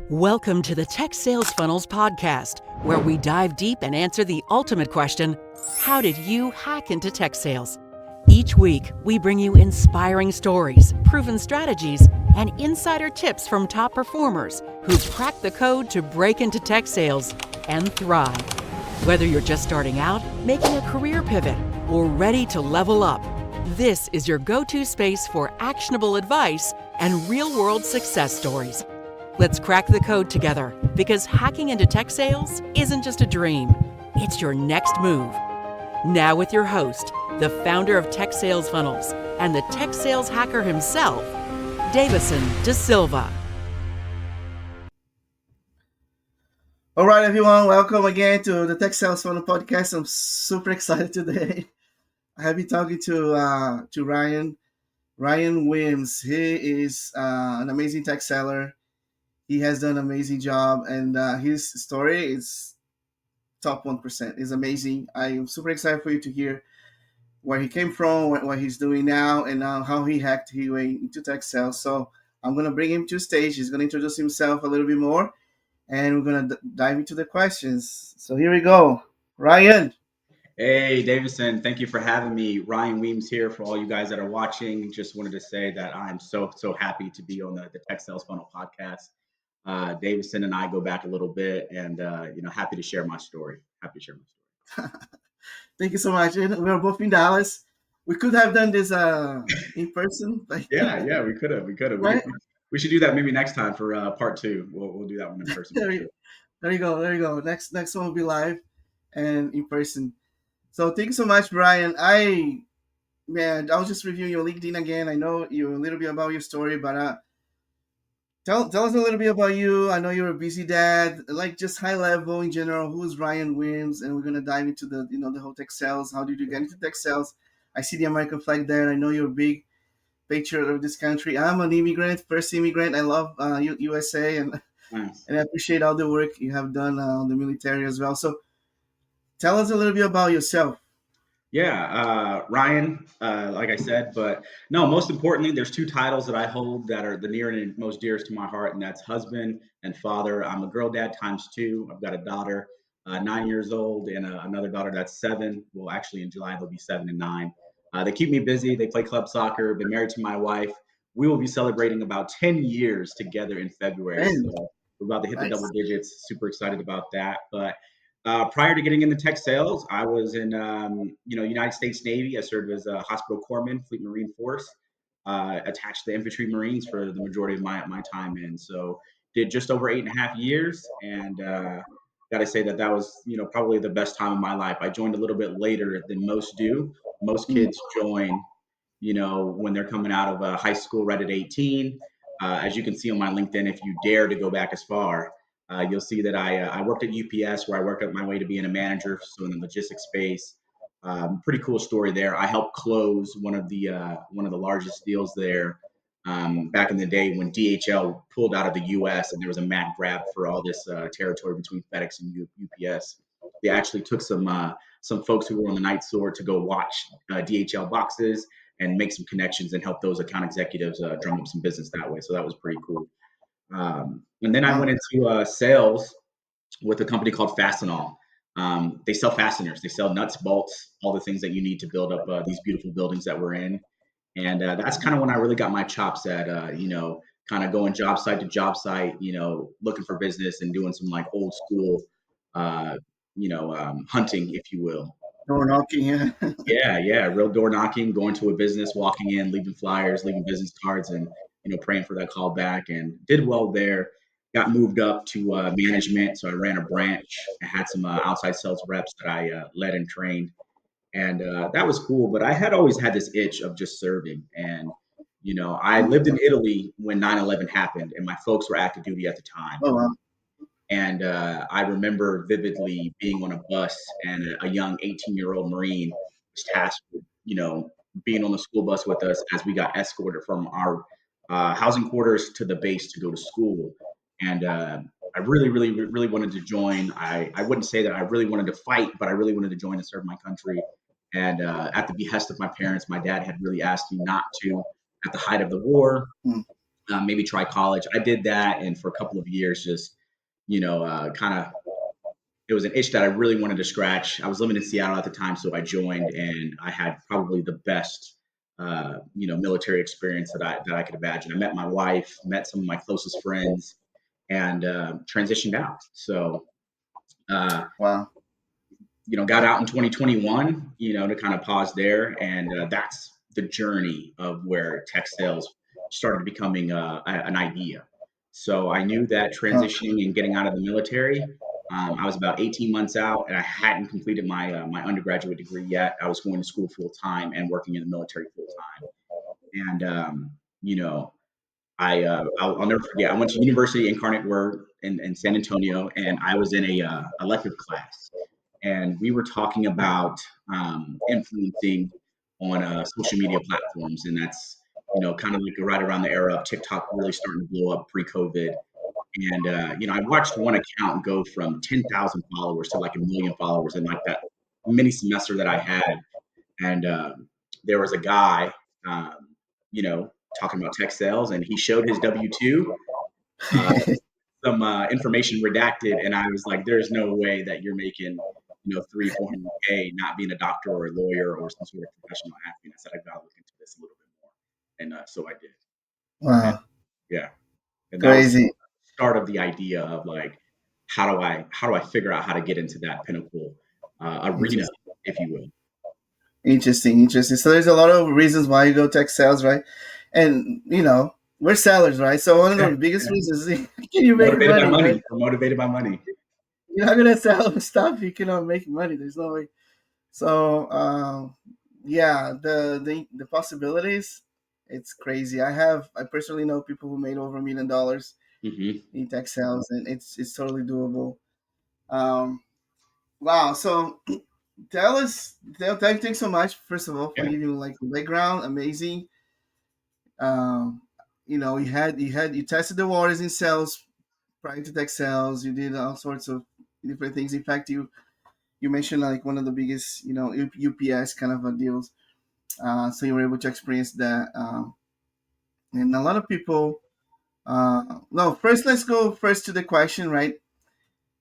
Welcome to the Tech Sales Funnels podcast, where we dive deep and answer the ultimate question: how did you hack into tech sales? Each week, we bring you inspiring stories, proven strategies, and insider tips from top performers who've cracked the code to break into tech sales and thrive. Whether you're just starting out, making a career pivot, or ready to level up, this is your go-to space for actionable advice and real-world success stories. Let's crack the code together, because hacking into tech sales isn't just a dream, it's your next move. Now with your host, the founder of Tech Sales Funnels and the tech sales hacker himself, Dayvisson DaSilva. All right, everyone, welcome again to the Tech Sales Funnel podcast. I'm super excited today. I have been talking to Ryan Weems. He is an amazing tech seller. He has done an amazing job, and his story is top 1%. It's amazing. I am super excited for you to hear where he came from, what he's doing now, and how he hacked his way into tech sales. So I'm going to bring him to the stage. He's going to introduce himself a little bit more, and we're going to dive into the questions. So here we go. Ryan. Hey, Dayvisson, thank you for having me. Ryan Weems here for all you guys that are watching. Just wanted to say that I'm so happy to be on the Tech Sales Funnel podcast. Dayvisson and I go back a little bit, and happy to share my story. Happy to share my story. Thank you so much. And we're both in Dallas. We could have done this in person. But Yeah, we could have. right? We should do that maybe next time for part two. We'll do that one in person. There you go. Next one will be live and in person. So thank you so much, Brian. I was just reviewing your LinkedIn again. I know you a little bit about your story, but tell us a little bit about you. I know you're a busy dad, like just high level in general. Who's Ryan Weems? And we're gonna dive into the whole tech sales. How did you get into tech sales? I see the American flag there. I know you're a big patriot of this country. I'm an immigrant, first immigrant. I love USA, and Nice. I appreciate all the work you have done on the military as well. So tell us a little bit about yourself. Yeah, Ryan, like I said, but no, most importantly, there's two titles that I hold that are the near and most dearest to my heart, and that's husband and father. I'm a girl dad times two. I've got a daughter, 9 years old, and another daughter that's 7. Well, actually, in July, they'll be 7 and 9. They keep me busy. They play club soccer, been married to my wife. We will be celebrating about 10 years together in February. Man, So we're about to hit the nice. double digits. Super excited about that. But prior to getting into tech sales, I was in United States Navy. I served as a hospital corpsman, Fleet Marine Force, attached to the infantry Marines for the majority of my time in. So did just over 8.5 years, and got to say that was probably the best time of my life. I joined a little bit later than most do. Most Mm. kids join when they're coming out of high school right at 18. As you can see on my LinkedIn, if you dare to go back as far, you'll see that I worked at UPS, where I worked up my way to being a manager, so in the logistics space. Pretty cool story there. I helped close one of the largest deals there back in the day when DHL pulled out of the U.S. and there was a mad grab for all this territory between FedEx and UPS. They actually took some folks who were on the night sword to go watch DHL boxes and make some connections and help those account executives drum up some business that way. So that was pretty cool. And then I Wow. went into sales with a company called Fastenal. They sell fasteners. They sell nuts, bolts, all the things that you need to build up these beautiful buildings that we're in. And that's kind of when I really got my chops at, kind of going job site to job site, looking for business and doing some like old school, hunting, if you will. Door knocking, yeah. Yeah, real door knocking, going to a business, walking in, leaving flyers, leaving business cards, and praying for that call back. And did well there. Got moved up to management, so I ran a branch. I had some outside sales reps that I led and trained, and that was cool. But I had always had this itch of just serving, and I lived in Italy when 9/11 happened, and my folks were active duty at the time. Oh, wow. And I remember vividly being on a bus, and a young 18-year-old Marine was tasked with, being on the school bus with us as we got escorted from our housing quarters to the base to go to school. And I really, really, really wanted to join. I wouldn't say that I really wanted to fight, but I really wanted to join and serve my country. And at the behest of my parents, my dad had really asked me not to at the height of the war. Mm. maybe try college. I did that, and for a couple of years, just kind of it was an itch that I really wanted to scratch. I was living in Seattle at the time, so I joined, and I had probably the best, military experience that I could imagine. I met my wife, met some of my closest friends, and transitioned out. So, uh, Wow. got out in 2021. To kind of pause there, and that's the journey of where tech sales started becoming an idea. So I knew that Huh. transitioning and getting out of the military, I was about 18 months out, and I hadn't completed my undergraduate degree yet. I was going to school full time and working in the military full time, and you know, I'll never forget. I went to University Incarnate Word in San Antonio, and I was in a elective class, and we were talking about influencing on social media platforms, and that's kind of like right around the era of TikTok really starting to blow up pre-COVID. And I watched one account go from 10,000 followers to like a million followers in like that mini semester that I had. And there was a guy, um, talking about tech sales, and he showed his W-2, uh, some information redacted, and I was like, "There's no way that you're making, 300, 400K not being a doctor or a lawyer or some sort of professional athlete." I said, "I've got to look into this a little bit more," and so I did. And Wow. yeah, and that was Crazy. the start of the idea of like, how do I figure out how to get into that pinnacle arena, Interesting. if you will. Interesting. Interesting. So there's a lot of reasons why you go tech sales, right? And we're sellers, right? So one of Yeah, the biggest yeah. reasons is can you make Motivated by money, right? money. We're motivated by money. You're not gonna sell stuff you cannot make money. There's no way. So yeah, the possibilities, it's crazy. I personally know people who made over $1 million Hmm. in tech sales, and it's totally doable. Um, wow. So thanks so much, first of all, for Yeah, giving like the background. Amazing. Um, you tested the waters in sales prior to tech sales. You did all sorts of different things. In fact, you mentioned like one of the biggest, UPS kind of deals. So you were able to experience that. And a lot of people. No, first let's go first to the question, right?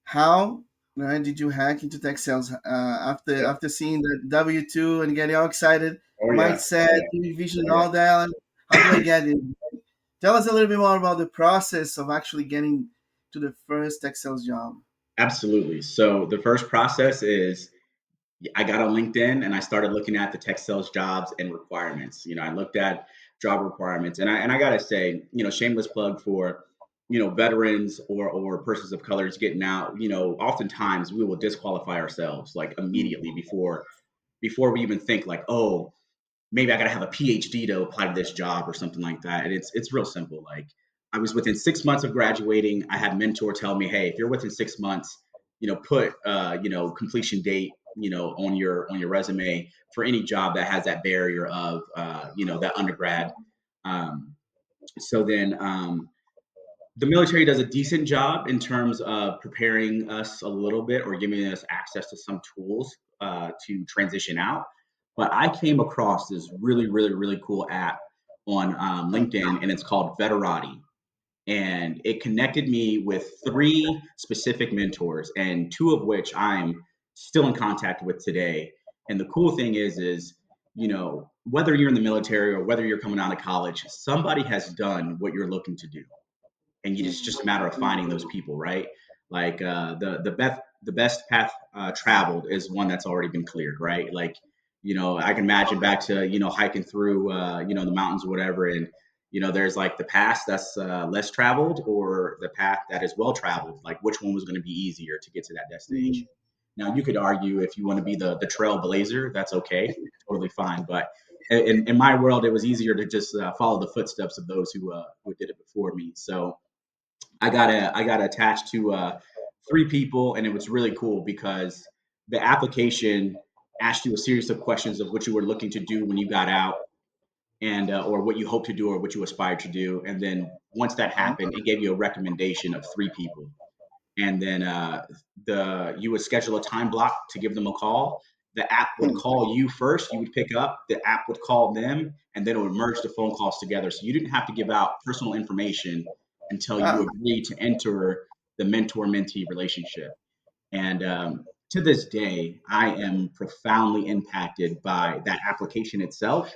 How, right, did you hack into tech sales after yeah. seeing the W-2 and getting all excited, Oh yeah. mindset, vision, Oh yeah. all that? How do I get it? Tell us a little bit more about the process of actually getting to the first tech sales job. Absolutely. So the first process is I got on LinkedIn and I started looking at the tech sales jobs and requirements. I looked at job requirements, and I gotta say, shameless plug for veterans or persons of colors getting out. Oftentimes we will disqualify ourselves like immediately before we even think like, oh, maybe I got to have a PhD to apply to this job or something like that. And it's real simple. Like I was within 6 months of graduating. I had a mentor tell me, hey, if you're within 6 months, put completion date, on your resume for any job that has that barrier of that undergrad. Um, so then the military does a decent job in terms of preparing us a little bit or giving us access to some tools to transition out. But I came across this really, really, really cool app on LinkedIn, and it's called Veterati. And it connected me with three specific mentors, and two of which I'm still in contact with today. And the cool thing is, whether you're in the military or whether you're coming out of college, somebody has done what you're looking to do, and it's just a matter of finding those people, right? Like the best path traveled is one that's already been cleared, right? Like I can imagine back to hiking through the mountains or whatever, and there's like the path that's less traveled or the path that is well traveled. Like which one was going to be easier to get to that destination? Now you could argue if you want to be the trailblazer, that's okay, totally fine, but in my world, it was easier to just follow the footsteps of those who did it before me. So I got attached to three people, and it was really cool because the application asked you a series of questions of what you were looking to do when you got out, and or what you hope to do or what you aspire to do. And then once that happened, it gave you a recommendation of three people, and then the you would schedule a time block to give them a call, the app would call you first, you would pick up, the app would call them, and then it would merge the phone calls together. So you didn't have to give out personal information until you Wow. agreed to enter the mentor-mentee relationship. And to this day, I am profoundly impacted by that application itself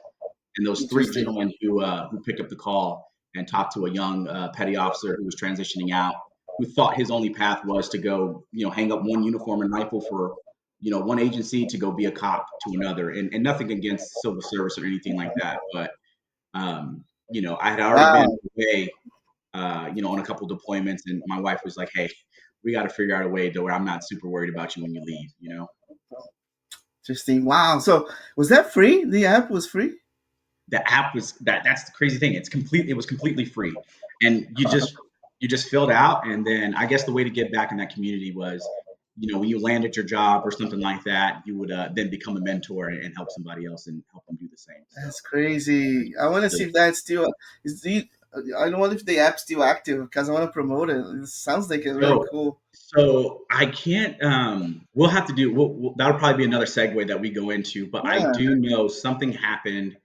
and those three Interesting. gentlemen who picked up the call and talked to a young petty officer who was transitioning out, who thought his only path was to go, hang up one uniform and rifle for, one agency to go be a cop to another, and nothing against civil service or anything like that, but I had already been Wow. away, on a couple deployments, and my wife was like, "Hey, we got to figure out a way to where I'm not super worried about you when you leave." Interesting. Wow. So was that free? The app was free? The app was that's the crazy thing. It was completely free. And you just filled out, and then I guess the way to get back in that community was, when you land at your job or something like that, you would then become a mentor and help somebody else and help them do the same. So That's crazy. I want to see yeah. if that's still is the. I don't know if the app's still active because I want to promote it. It sounds like a really So cool. so I can't. We'll have to do. That'll probably be another segue that we go into. But I Yeah. do know something happened.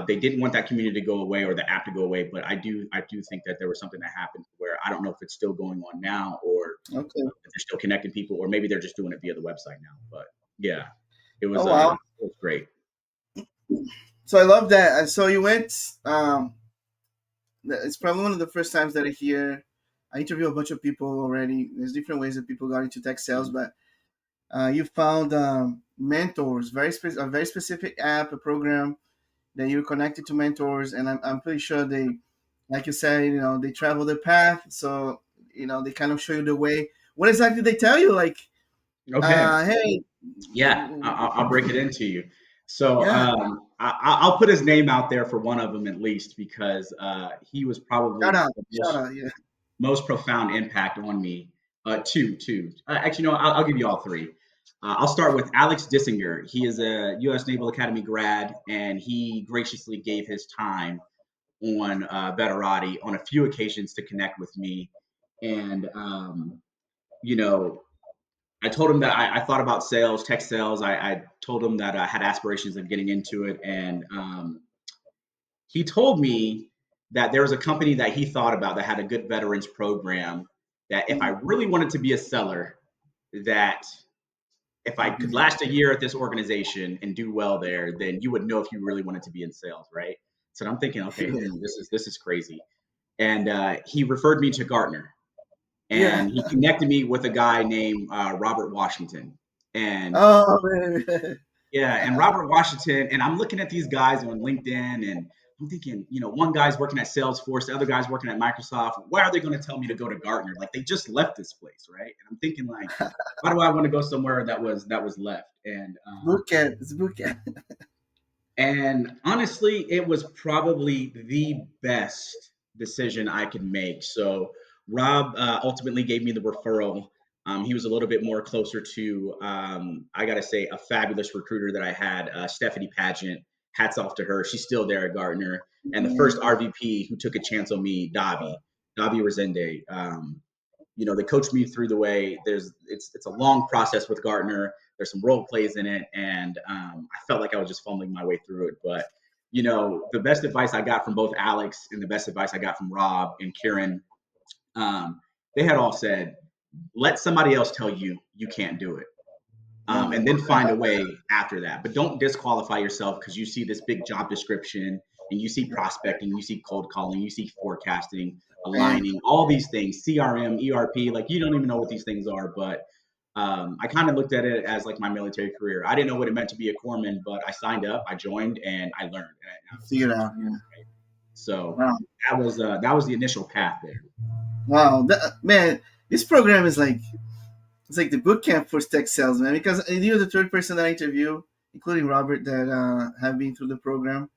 They didn't want that community to go away or the app to go away. But I do think that there was something that happened where I don't know if it's still going on now, or Okay. if they're still connecting people, or maybe they're just doing it via the website now. But yeah, it was Oh wow. it was great. So I love that. And so you went. It's probably one of the first times that I hear. I interview a bunch of people already. There's different ways that people got into tech sales, Mhm. but you found mentors, a very specific app, a program that you're connected to mentors, and I'm pretty sure they, like you said, they travel the path, so they kind of show you the way. What exactly they tell you? Like, Okay. hey, Yeah, I'll break it into you. So yeah, I'll put his name out there for one of them at least, because he was probably the shout out, yeah. most profound impact on me. Two. Actually, no, I'll give you all three. I'll start with Alex Dissinger. He is a U.S. Naval Academy grad, and he graciously gave his time on Veterati on a few occasions to connect with me. And you know, I told him that I thought about sales, tech sales. I told him that I had aspirations of getting into it, and he told me that there was a company that he thought about that had a good veterans program. That if I Mm, really wanted to be a seller, that if I that'd could be last a year at this organization and do well there, then you would know if you really wanted to be in sales, right? So I'm thinking, okay, yeah, this is crazy. And he referred me to Gartner, yeah. and he connected me with a guy named Robert Washington. And Oh man. yeah, and Robert Washington, and I'm looking at these guys on LinkedIn, and I'm thinking, one guy's working at Salesforce, the other guy's working at Microsoft. Why are they going to tell me to go to Gartner? Like they just left this place, right? And I'm thinking, like, why do I want to go somewhere that was left? Boot camp. It's boot camp. And honestly, it was probably the best decision I could make. So Rob ultimately gave me the referral. He was a little bit more closer to, I got to say, a fabulous recruiter that I had, Stephanie Pageant. Hats off to her. She's still there at Gartner. And the first RVP who took a chance on me, Davi Resende. They coached me through the way. It's a long process with Gartner. There's some role plays in it, and I felt like I was just fumbling my way through it. But the best advice I got from both Alex and the best advice I got from Rob and Kieran, um, they had all said, "Let somebody else tell you you can't do it." Yeah. And then find a way after that. But don't disqualify yourself because you see this big job description and you see prospecting, you see cold calling, you see forecasting, Man. aligning, all these things, CRM, ERP, like you don't even know what these things are. But I kind of looked at it as like my military career. I didn't know what it meant to be a corpsman, but I signed up, I joined, and I learned. And I was Figure able it to out. do Yeah. it. Right? So Wow. that was the initial path there. Wow. Man, this program is like it's like the boot camp for tech sales, man. Because you're the third person that I interview, including Robert, that have been through the program.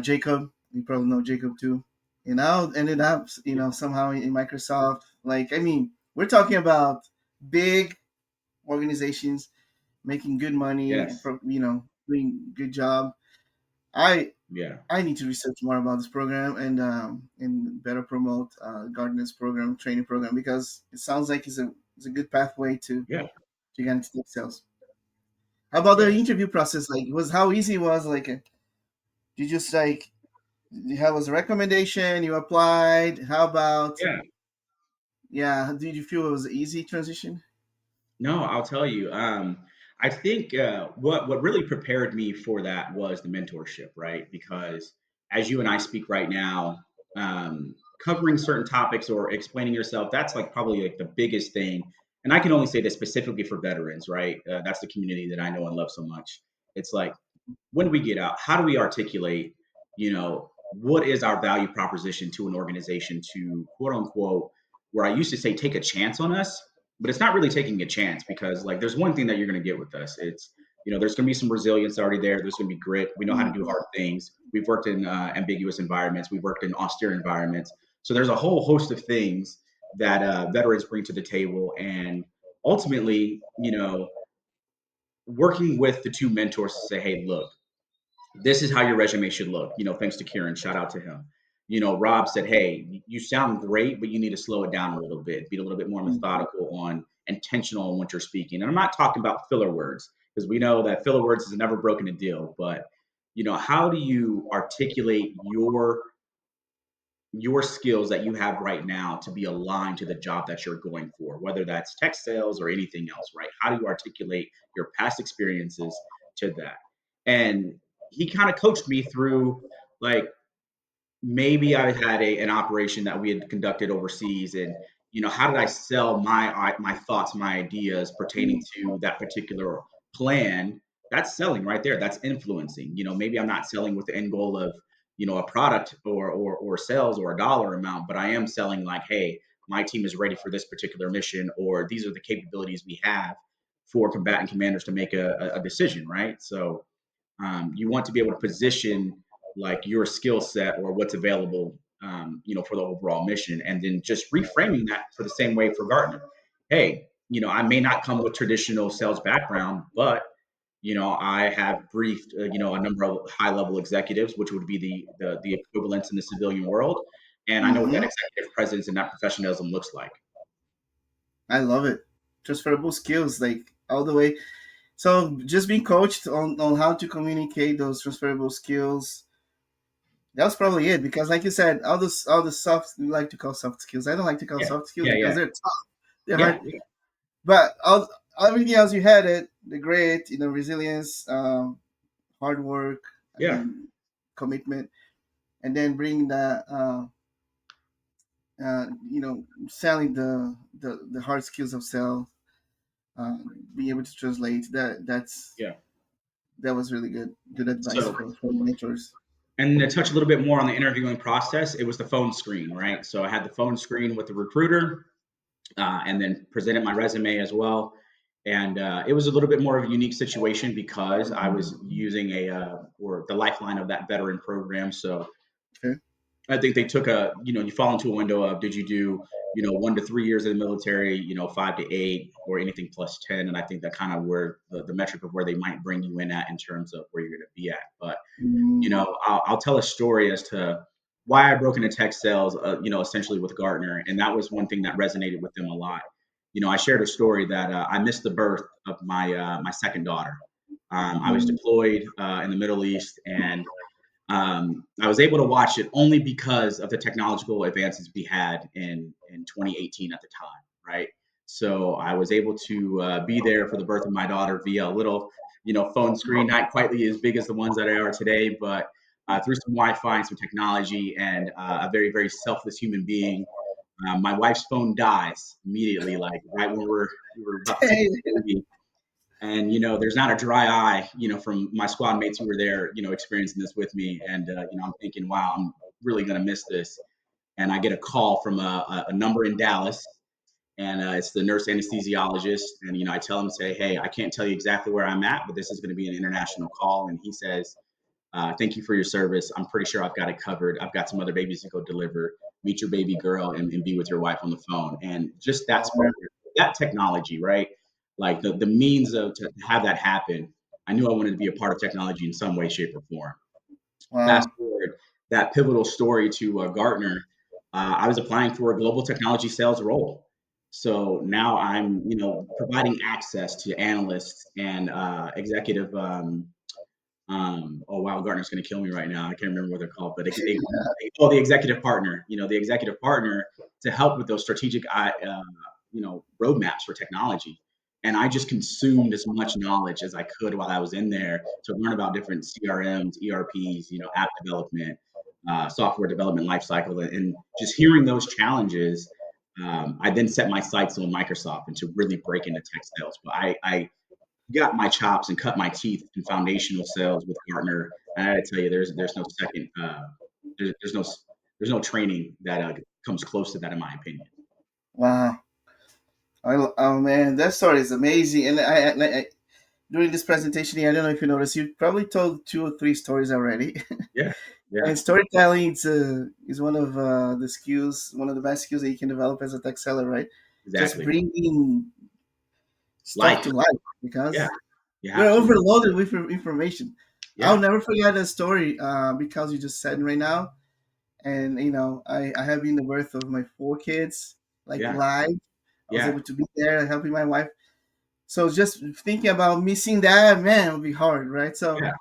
Jacob, you probably know Jacob too. Ended up, somehow in Microsoft. Like, I mean, we're talking about big organizations making good money, Yes. doing good job. I Yeah. I need to research more about this program and better promote Gardner's program, training program, because it sounds like it's a good pathway to Yeah. get into tech sales. How about the Yeah. interview process? Like, was how easy it was? Like, you just like you have was a recommendation, you applied. How about Yeah. yeah? Did you feel it was an easy transition? No, I'll tell you. I think what really prepared me for that was the mentorship, right? Because as you and I speak right now, covering certain topics or explaining yourself, that's like probably like the biggest thing. And I can only say this specifically for veterans, right? That's the community that I know and love so much. It's like when we get out, how do we articulate, what is our value proposition to an organization to quote unquote, where I used to say take a chance on us, but it's not really taking a chance because like there's one thing that you're going to get with us. It's, there's going to be some resilience already there. There's going to be grit. We know how to do Mhm. hard things. We've worked in ambiguous environments. We've worked in austere environments. So there's a whole host of things that veterans bring to the table. And ultimately, working with the two mentors to say, hey, look, this is how your resume should look. Thanks to Kieran, shout out to him. Rob said, hey, you sound great, but you need to slow it down a little bit, be a little bit more Mhm. methodical on intentional on what you're speaking. And I'm not talking about filler words because we know that filler words has never broken a deal, but how do you articulate your skills that you have right now to be aligned to the job that you're going for, whether that's tech sales or anything else, right? How do you articulate your past experiences to that? And he kind of coached me through like maybe I had an operation that we had conducted overseas, and how did I sell my thoughts, my ideas pertaining to that particular plan? That's selling right there. That's influencing. Maybe I'm not selling with the end goal of a product or sales or a dollar amount, but I am selling like, hey, my team is ready for this particular mission, or these are the capabilities we have for combatant commanders to make a decision, right? So you want to be able to position like your skill set or what's available, for the overall mission, and then just reframing that for the same way for Gartner. Hey, I may not come with traditional sales background, but I have briefed, a number of high level executives, which would be the equivalents in the civilian world, and I know what that Mhm. executive presence and that professionalism looks like. I love it. Transferable skills, like all the way. So just being coached on how to communicate those transferable skills. That's probably it. Because like you said, all the soft we like to call soft skills. I don't like to call Yeah, soft skills yeah, because yeah, they're tough. They're yeah, hard. yeah, But everything else you had it, the grit, resilience, hard work, I yeah. mean commitment, and then bring that selling the hard skills of sell, uh, being able to translate Yeah. that was really good advice So for mentors. And to touch a little bit more on the interviewing process, it was the phone screen, right? So I had the phone screen with the recruiter, and then presented my resume as well. And it was a little bit more of a unique situation because I was using or the lifeline of that veteran program. So Okay. I think they took you fall into a window of did you do, 1 to 3 years in the military, 5 to 8, or anything plus 10. And I think that kind of where the metric of where they might bring you in at in terms of where you're going to be at. But Mm, I'll tell a story as to why I broke into tech sales, essentially with Gartner. And that was one thing that resonated with them a lot. I shared a story that I missed the birth of my second daughter. I was mm, deployed in the Middle East, and I was able to watch it only because of the technological advances we had in 2018 at the time, right? So I was able to be there for the birth of my daughter via a little, phone screen, not quite as big as the ones that are today, but through some Wi-Fi and some technology and a very, very selfless human being. My wife's phone dies immediately, like right when we were about to take hey, the baby, and there's not a dry eye from my squad mates who were there experiencing this with me, and I'm thinking, wow, I'm really going to miss this. And I get a call from a number in Dallas, and it's the nurse anesthesiologist, and I tell him, say, hey, I can't tell you exactly where I'm at, but this is going to be an international call. And he says, thank you for your service. I'm pretty sure I've got it covered. I've got some other babies to go deliver. Meet your baby girl and be with your wife on the phone. And just that spark, that technology, right? Like the means of to have that happen. I knew I wanted to be a part of technology in some way, shape, or form. Fast wow. forward that pivotal story to Gartner. I was applying for a global technology sales role, So now I'm, providing access to analysts and executive. Oh wow, Gartner's going to kill me right now. I can't remember what they're called, but the executive partner. The executive partner to help with those strategic, roadmaps for technology. And I just consumed as much knowledge as I could while I was in there to learn about different CRMs, ERPs, app development, software development lifecycle, and just hearing those challenges. I then set my sights on Microsoft and to really break into tech sales. But I got my chops and cut my teeth in foundational sales with Gartner. And I gotta tell you, there's no second, there's no training that comes close to that, in my opinion. Wow. Oh man, that story is amazing. And I during this presentation here, I don't know if you noticed, you probably told 2 or 3 stories already. Yeah, yeah, And storytelling is one of the skills, one of the best skills that you can develop as a tech seller, right? Just exactly. bringing stuff Life. to life Yeah, because you we're have to. overloaded with information. I'll Yeah, never forget that story because you just said right now. And I have been the birth of my 4 kids, like yeah, live. I was yeah, able to be there helping my wife. So just thinking about missing that, man, it would be hard, right? So yeah,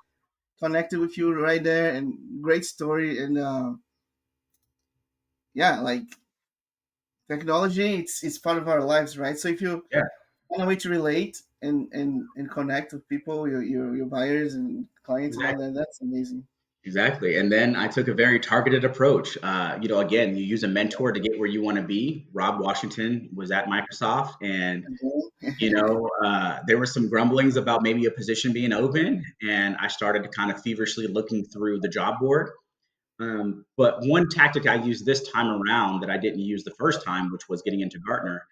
connected with you right there, and great story. And yeah, like technology, it's part of our lives, right? So if you yeah. find a way to relate and connect with people, your buyers and clients and all Exactly. that, that's amazing. Exactly. And then I took a very targeted approach. Again, you use a mentor to get where you want to be. Rob Washington was at Microsoft, and there were some grumblings about maybe a position being open, and I started to kind of feverishly looking through the job board. But one tactic I used this time around that I didn't use the first time, which was getting into Gartner,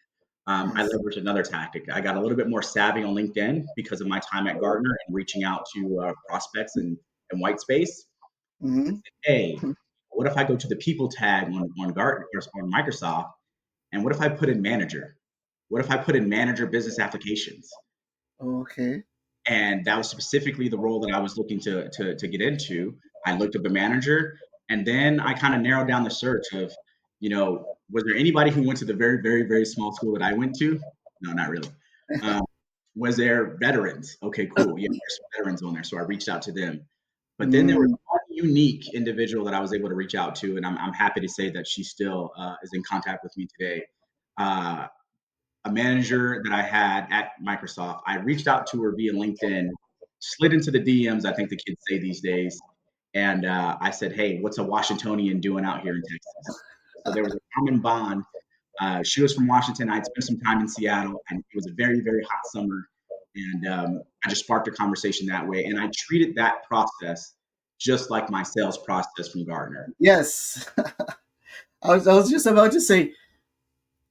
I Yes. leveraged another tactic. I got a little bit more savvy on LinkedIn because of my time at Gartner and reaching out to prospects and white space. Mm-hmm. Hey, what if I go to the people tag on Gartner or on Microsoft, and what if I put in manager? What if I put in manager business applications? Okay. And that was specifically the role that I was looking to get into. I looked up a manager, and then I kind of narrowed down the search of, was there anybody who went to the very, very, very small school that I went to? No, not really. Um, was there veterans? Okay, cool. Yeah, there's some veterans on there, so I reached out to them. But then there was Mm, one unique individual that I was able to reach out to, and I'm happy to say that she still is in contact with me today. Uh, a manager that I had at Microsoft. I reached out to her via LinkedIn, slid into the DMs, I think the kids say these days. And I said, hey, what's a Washingtonian doing out here in Texas? So there was a common bond. She was from Washington. I'd spent some time in Seattle, and it was a very, very hot summer. And I just sparked a conversation that way. And I treated that process just like my sales process from Gartner. yes. I was just about to say,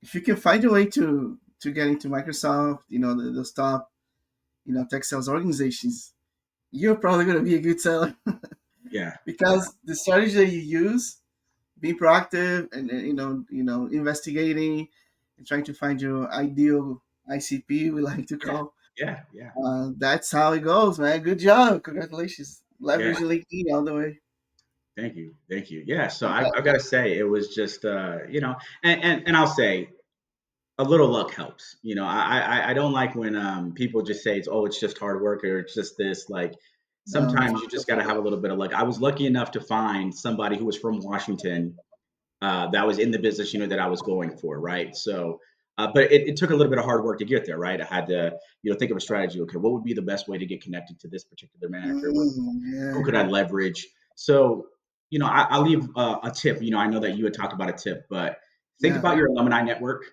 if you can find a way to get into Microsoft, those top, tech sales organizations, you're probably going to be a good seller Yeah, yeah, because the strategy that you use, being proactive and investigating and trying to find your ideal ICP, we like to yeah, call. yeah, yeah, That's how it goes, man. Good job. Congratulations. yeah. Leverage your LinkedIn all the way. Thank you, thank you. Yeah, so Yeah. I've got to say it was just and I'll say a little luck helps. I don't like when people just say it's just hard work or it's just this. Like No. sometimes you just got to have a little bit of luck. I was lucky enough to find somebody who was from Washington that was in the business unit that I was going for, right? So. But it took a little bit of hard work to get there, right? I had to, think of a strategy. Okay, what would be the best way to get connected to this particular manager? Who Yeah. could I leverage? So, I'll leave a tip. I know that you had talked about a tip, but think Yeah. about your alumni network.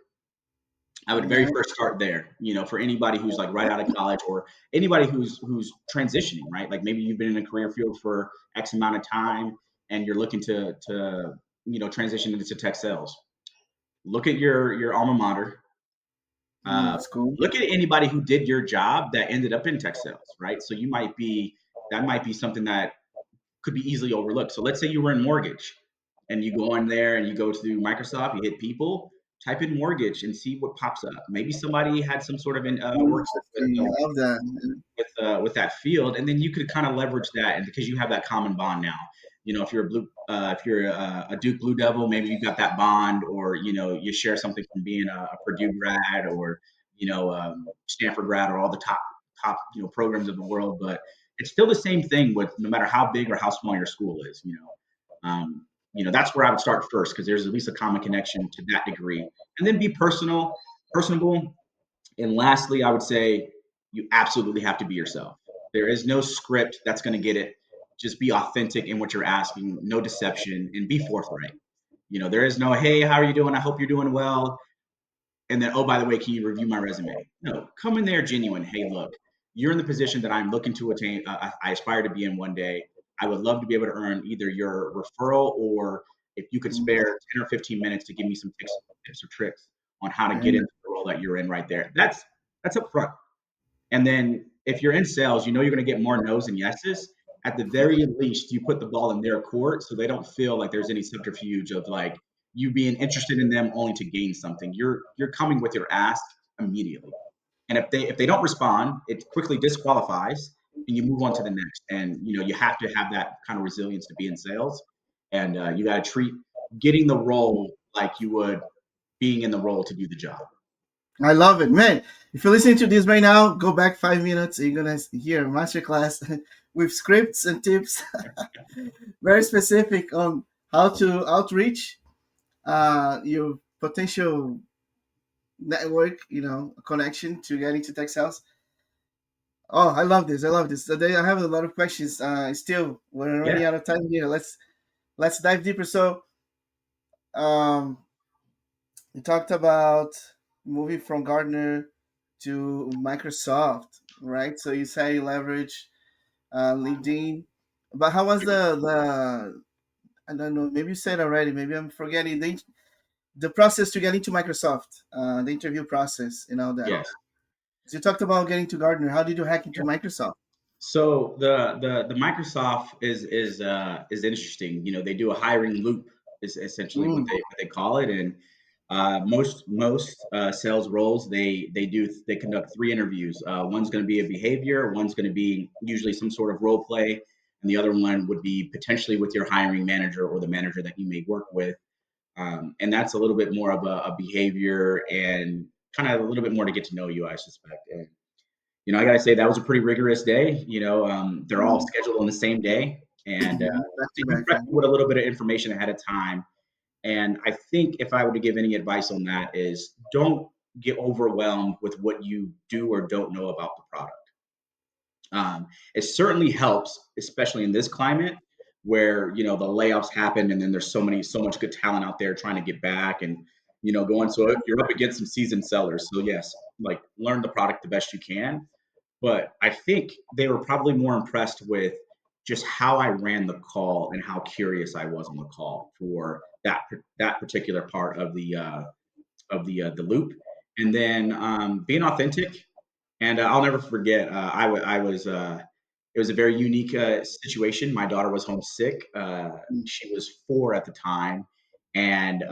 I would very Alumni. first start there. For anybody who's like right out of college or anybody who's transitioning, right? Like maybe you've been in a career field for X amount of time and you're looking to transition into tech sales. Look at your alma mater. Uh, It's cool. Look at anybody who did your job that ended up in tech sales, right? So that might be something that could be easily overlooked. So let's say you were in mortgage and you go in there and you go to Microsoft, you hit people, type in mortgage and see what pops up. Maybe somebody had some sort of work Interesting. I love that. with that field, and then you could kind of leverage that, and because you have that common bond now. if you're a Duke Blue Devil, maybe you got that bond, or you share something from being a Purdue grad, or Stanford grad, or all the top programs of the world. But it's still the same thing with no matter how big or how small your school is. That's where I would start first, because there's at least a common connection to that degree, and then be personable. And lastly, I would say you absolutely have to be yourself. There is no script that's going to get it. Just be authentic in what you're asking, no deception, and be forthright. There is no, hey, how are you doing? I hope you're doing well. And then, oh, by the way, can you review my resume? No, come in there genuine. Hey, look, you're in the position that I'm looking to attain. I aspire to be in one day. I would love to be able to earn either your referral, or if you could spare 10 or 15 minutes to give me some tips or tricks on how to get into the role that you're in right there. That's up front. And then if you're in sales, you're going to get more no's and yeses. At the very least, you put the ball in their court, so they don't feel like there's any subterfuge of like you being interested in them only to gain something. You're coming with your ask immediately. And if they don't respond, it quickly disqualifies, and you move on to the next. And you have to have that kind of resilience to be in sales, and you got to treat getting the role like you would being in the role to do the job. I love it, man. If you're listening to this right now, go back 5 minutes. You're gonna hear a masterclass with scripts and tips, very specific on how to outreach your potential network, connection to get into tech sales. Oh, I love this. I love this. Today I have a lot of questions. Still, we're running out of time here. Let's dive deeper. So, we talked about moving from Gartner to Microsoft, right? So you say you leverage LinkedIn, but how was the I don't know, maybe you said already, maybe I'm forgetting the process to get into Microsoft, the interview process and all that. Yes. So you talked about getting to Gartner. How did you hack into Microsoft? So the Microsoft is interesting. They do a hiring loop, is essentially what they call it. And most sales roles, they conduct 3 interviews. One's going to be a behavior, one's going to be usually some sort of role play, and the other one would be potentially with your hiring manager or the manager that you may work with. And that's a little bit more of a behavior, and kind of a little bit more to get to know you, I suspect. And I gotta say that was a pretty rigorous day. They're all scheduled on the same day, and you prep with a little bit of information ahead of time. And I think if I were to give any advice on that, is don't get overwhelmed with what you do or don't know about the product. It certainly helps, especially in this climate where the layoffs happen, and then there's so much good talent out there trying to get back, and going. So you're up against some seasoned sellers. So yes, like learn the product the best you can. But I think they were probably more impressed with just how I ran the call and how curious I was on the call for that particular part of the loop, and then being authentic. And I'll never forget. I was. It was a very unique situation. My daughter was homesick. She was 4 at the time, and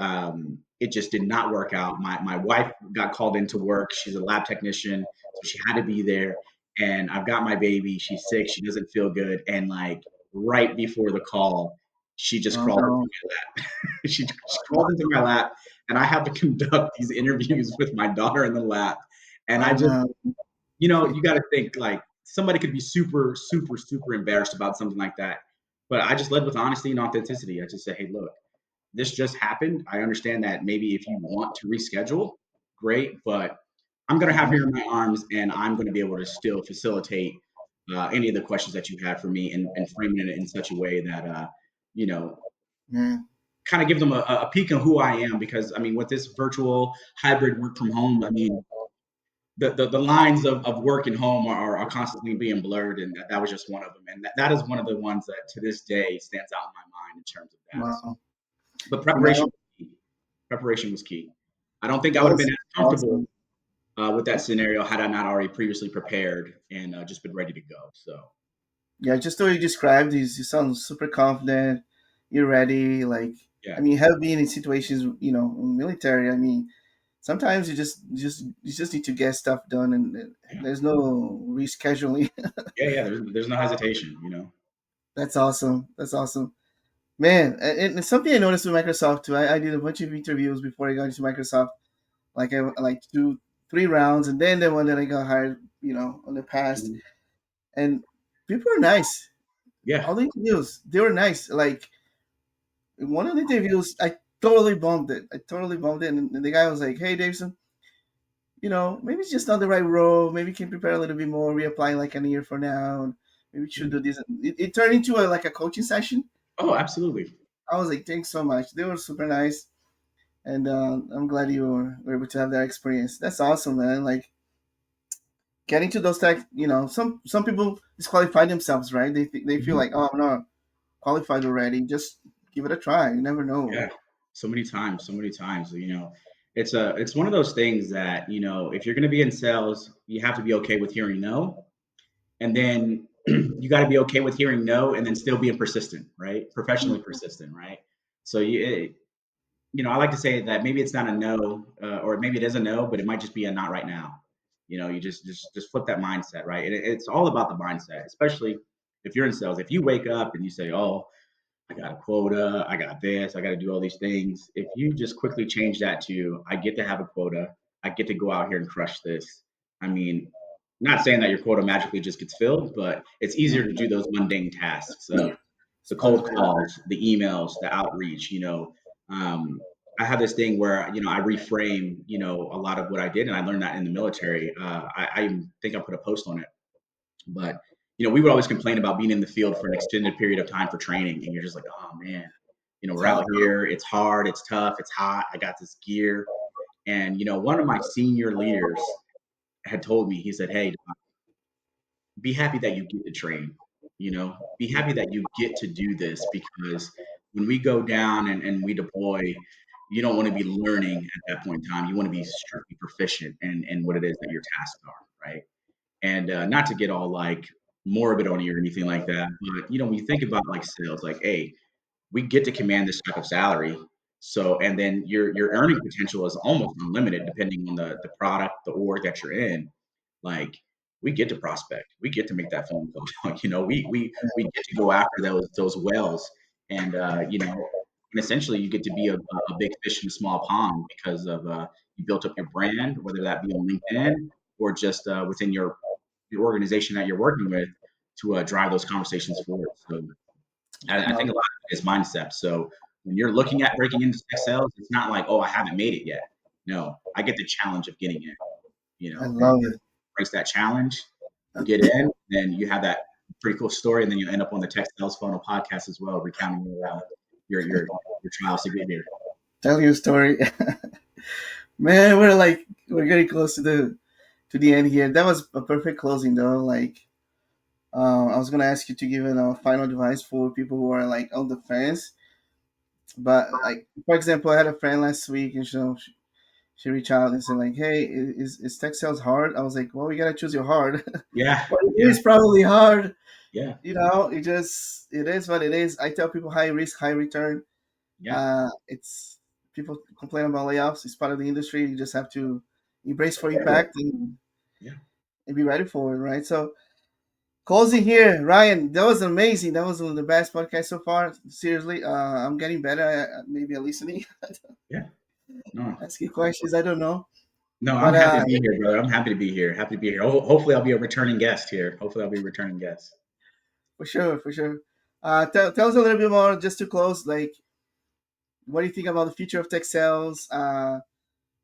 it just did not work out. My wife got called into work. She's a lab technician, so she had to be there. And I've got my baby. She's sick. She doesn't feel good. And like right before the call, she just crawled into my lap. She crawled into my lap, and I have to conduct these interviews with my daughter in the lap. And I just, you got to think like somebody could be super, super, super embarrassed about something like that. But I just led with honesty and authenticity. I just said, hey, look, this just happened. I understand that maybe if you want to reschedule, great, but I'm going to have her in my arms, and I'm going to be able to still facilitate any of the questions that you have for me, and framing it in such a way that, kind of give them a peek of who I am. Because, I mean, with this virtual hybrid work from home, I mean, the lines of work and home are constantly being blurred, and that was just one of them. And that is one of the ones that to this day stands out in my mind in terms of that. Wow. But preparation was key. I don't think I would have been as comfortable with that scenario had I not already previously prepared and just been ready to go. So yeah, just the way you described this, you sound super confident. You're ready. Like, yeah. I mean, have been in situations, in military. I mean, sometimes you just need to get stuff done, and there's no rescheduling. Yeah. There's no hesitation. That's awesome. That's awesome. Man, and it's something I noticed with Microsoft too. I did a bunch of interviews before I got into Microsoft, like two, 3 rounds, and then the one that I got hired, on the past. Mhm. And people are nice. Yeah. All the interviews, they were nice. Like in one of the interviews, I totally bombed it. And the guy was like, "Hey, Davidson, maybe it's just not the right role. Maybe you can prepare a little bit more, reapply like a year from now. And maybe you should do this." It turned into like a coaching session. Oh, absolutely. I was like, "Thanks so much." They were super nice, and I'm glad you were able to have that experience. That's awesome, man. Like getting to those tech, some people disqualify themselves, right? They feel Mhm. like, oh, I'm not qualified already. Just give it a try. You never know. Yeah. So many times, it's one of those things that, if you're going to be in sales, you have to be okay with hearing no. And then you got to be okay with hearing no and then still being persistent, right? Professionally persistent, right? So I like to say that maybe it's not a no, or maybe it is a no, but it might just be a not right now. You just flip that mindset, right? And it's all about the mindset, especially if you're in sales. If you wake up and you say, "Oh, I got a quota, I got this, I got to do all these things." If you just quickly change that to, "I get to have a quota, I get to go out here and crush this." I mean, not saying that your quota magically just gets filled, but it's easier to do those mundane tasks of It's the part of cold it. calls, the emails, the outreach. I have this thing where I reframe a lot of what I did, and I learned that in the military. I think I put a post on it, but we would always complain about being in the field for an extended period of time for training, and you're just like, oh man, It's we're out hard. here, it's hard, it's tough, it's hot, I got this gear. And one of my senior leaders had told me, he said, "Hey, be happy that you get to train, be happy that you get to do this, because when we go down and we deploy, you don't want to be learning at that point in time. You want to be strictly proficient in what it is that your tasks are, right?" And not to get all like morbid on you or anything like that, but when you think about like sales, like, hey, we get to command this type of salary. So, and then your earning potential is almost unlimited depending on the product, the org that you're in. Like, we get to prospect, we get to make that phone call. We get to go after those wells, and and essentially you get to be a big fish in a small pond because of you built up your brand, whether that be on LinkedIn or just within your organization that you're working with, to drive those conversations forward. So I Love think a it. lot of it is mindset. So when you're looking at breaking into tech sales, it's not like, oh, I haven't made it yet. No, I get the challenge of getting in, I and love it. embrace that challenge. You get in, then you have that pretty cool story, and then you end up on the Tech Sales Funnel podcast as well, recounting your trials to get here. Tell you a story. Man, we're getting close to the end here. That was a perfect closing though. Like I was gonna ask you to give a final advice for people who are like on the fence. But like for example, I had a friend last week, and she reached out and said like, "Hey, is tech sales hard?" I was like, "Well, you gotta choose your hard." Yeah, But it yeah, is probably hard. yeah, It is what it is. I tell people high risk, high return. yeah, It's People complain about layoffs. It's part of the industry. You just have to embrace for impact yeah. and be ready for it, right? So closing here, Ryan. That was amazing. That was one of the best podcasts so far. Seriously, I'm getting better. Maybe at listening, Yeah. No, asking questions. I don't know, no, I'm but happy to be here, brother. I'm happy to be here. Happy to be here. Hopefully, I'll be a returning guest here. Hopefully, I'll be a returning guest. for sure, for sure. Tell us a little bit more, just to close. Like, what do you think about the future of tech sales?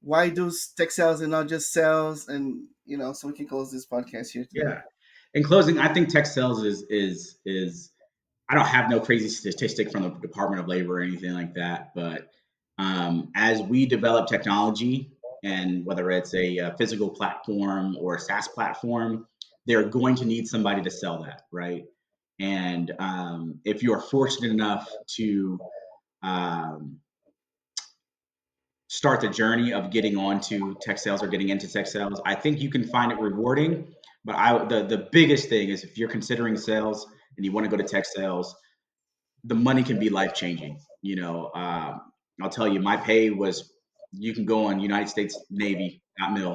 Why do tech sales and not just sales? And so we can close this podcast here today. Yeah. In closing, I think tech sales is I don't have no crazy statistic from the Department of Labor or anything like that, but as we develop technology, and whether it's a physical platform or a SaaS platform, they're going to need somebody to sell that, right? And if you are fortunate enough to um, start the journey of getting onto tech sales or getting into tech sales, I think you can find it rewarding. But the biggest thing is, if you're considering sales and you want to go to tech sales, the money can be life changing. I'll tell you, my pay was, you can go on United States Navy.mil,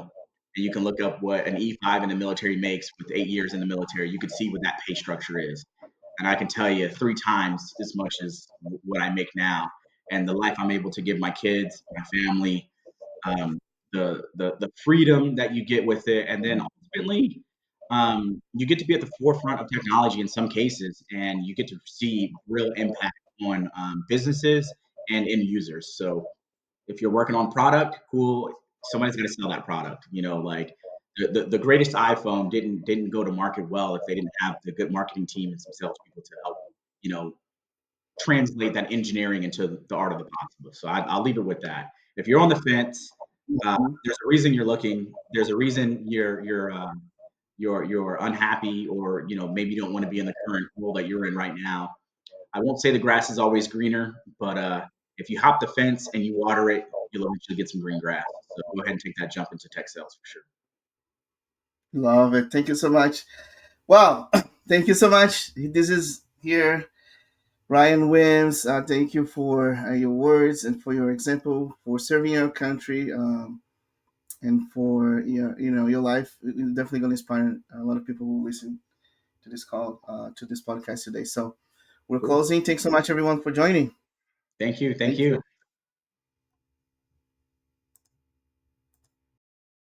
and you can look up what an E5 in the military makes with 8 years in the military. You could see what that pay structure is. and I can tell you 3 times as much as what I make now, and the life I'm able to give my kids, my family, um, the freedom that you get with it, and then ultimately, you get to be at the forefront of technology in some cases, and you get to see real impact on businesses and end users. So if you're working on product, cool. Somebody's got to sell that product. Like the greatest iPhone didn't go to market well if they didn't have the good marketing team and some salespeople to help, you know, translate that engineering into the art of the possible. So I'll leave it with that. If you're on the fence, there's a reason you're looking. There's a reason you're unhappy, or maybe you don't want to be in the current role that you're in right now. I won't say the grass is always greener, but if you hop the fence and you water it, you'll eventually get some green grass. So go ahead and take that jump into tech sales for sure. Love it. Thank you so much. Wow. Thank you so much. This is here, Ryan Weems. Thank you for your words and for your example, for serving your country, and for your life. It's definitely going to inspire a lot of people who listen to this call, to this podcast today. So we're Cool. closing. Thanks so much, everyone, for joining. Thank you. Thank you.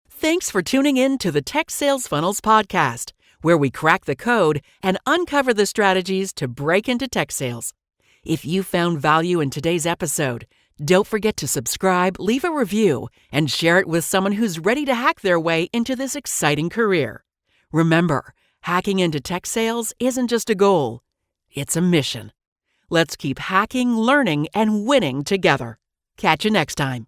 Thanks for tuning in to the Tech Sales Funnels podcast, where we crack the code and uncover the strategies to break into tech sales. If you found value in today's episode, don't forget to subscribe, leave a review, and share it with someone who's ready to hack their way into this exciting career. Remember, hacking into tech sales isn't just a goal, it's a mission. Let's keep hacking, learning, and winning together. Catch you next time.